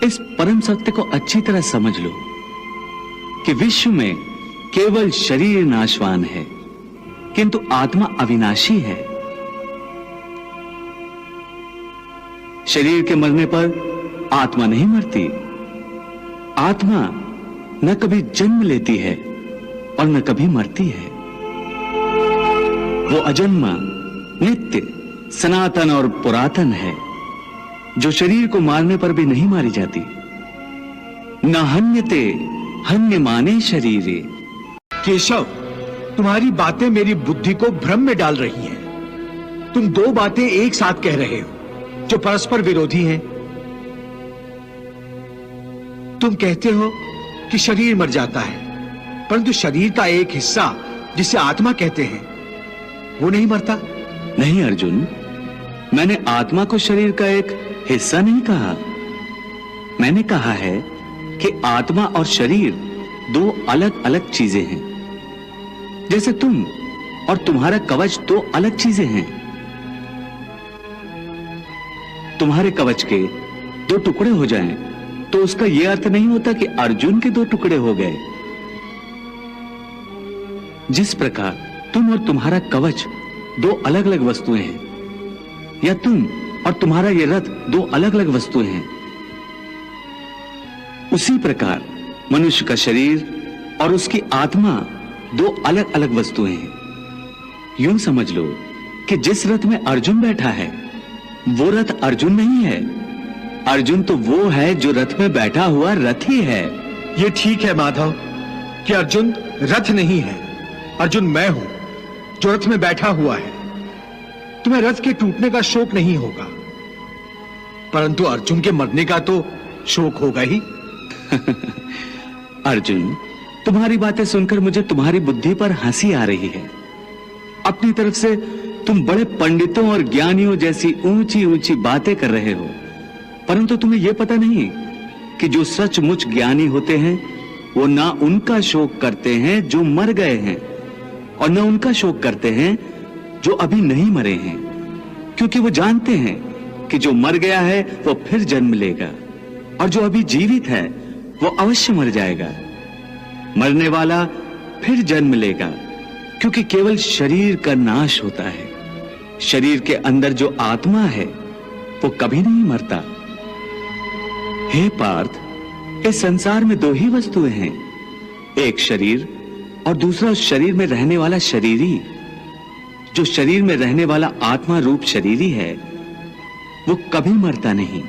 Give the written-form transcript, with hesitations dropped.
इस परम सत्य को अच्छी तरह समझ लो कि विश्व में केवल शरीर नाशवान है, किंतु आत्मा अविनाशी है। शरीर के मरने पर आत्मा नहीं मरती। आत्मा न कभी जन्म लेती है और न कभी मरती है। वो अजन्मा, नित्य, सनातन और पुरातन है, जो शरीर को मारने पर भी नहीं मारी जाती। न हन्यते हन्यमाने शरीरे। केशव, तुम्हारी बातें मेरी बुद्धि को भ्रम में डाल रही हैं। तुम दो बातें एक साथ कह रहे हो जो परस्पर विरोधी हैं। तुम कहते हो कि शरीर मर जाता है, परंतु शरीर का एक हिस्सा जिसे आत्मा कहते हैं वो नहीं मरता। नहीं अर्जुन, मैंने आत्मा को शरीर का एक हिस्सा नहीं कहा। मैंने कहा है कि आत्मा और शरीर दो अलग अलग चीजें हैं। जैसे तुम और तुम्हारा कवच दो अलग चीजें हैं। तुम्हारे कवच के दो टुकड़े हो जाएं तो उसका यह अर्थ नहीं होता कि अर्जुन के दो टुकड़े हो गए। जिस प्रकार तुम और तुम्हारा कवच दो अलग अलग वस्तुएं हैं, या तुम और तुम्हारा यह रथ दो अलग अलग वस्तुएं हैं, उसी प्रकार मनुष्य का शरीर और उसकी आत्मा दो अलग अलग वस्तुएं हैं। यूं समझ लो कि जिस रथ में अर्जुन बैठा है वो रथ अर्जुन नहीं है। अर्जुन तो वो है जो रथ में बैठा हुआ रथी है। ये ठीक है माधव कि अर्जुन रथ नहीं है। अर्जुन मैं हूं जो रथ में बैठा हुआ है। तुम्हें रथ के टूटने का शोक नहीं होगा, परंतु अर्जुन के मरने का तो शोक होगा ही। अर्जुन, तुम्हारी बातें सुनकर मुझे तुम्हारी बुद्धि पर हंसी आ रही है। अपनी तरफ से तुम बड़े पंडितों और ज्ञानियों जैसी ऊंची ऊंची बातें कर रहे हो, परंतु तुम्हें यह पता नहीं कि जो सचमुच ज्ञानी होते हैं वो ना उनका शोक करते हैं जो मर गए हैं, और न उनका शोक करते हैं जो अभी नहीं मरे हैं, क्योंकि वो जानते हैं कि जो मर गया है वो फिर जन्म लेगा, और जो अभी जीवित है वो अवश्य मर जाएगा। मरने वाला फिर जन्म लेगा, क्योंकि केवल शरीर का नाश होता है। शरीर के अंदर जो आत्मा है वो कभी नहीं मरता। हे पार्थ, इस संसार में दो ही वस्तुएं हैं, एक शरीर और दूसरा उस शरीर में रहने वाला शरीरी। जो शरीर में रहने वाला आत्मा रूप शरीरी है वो कभी मरता नहीं।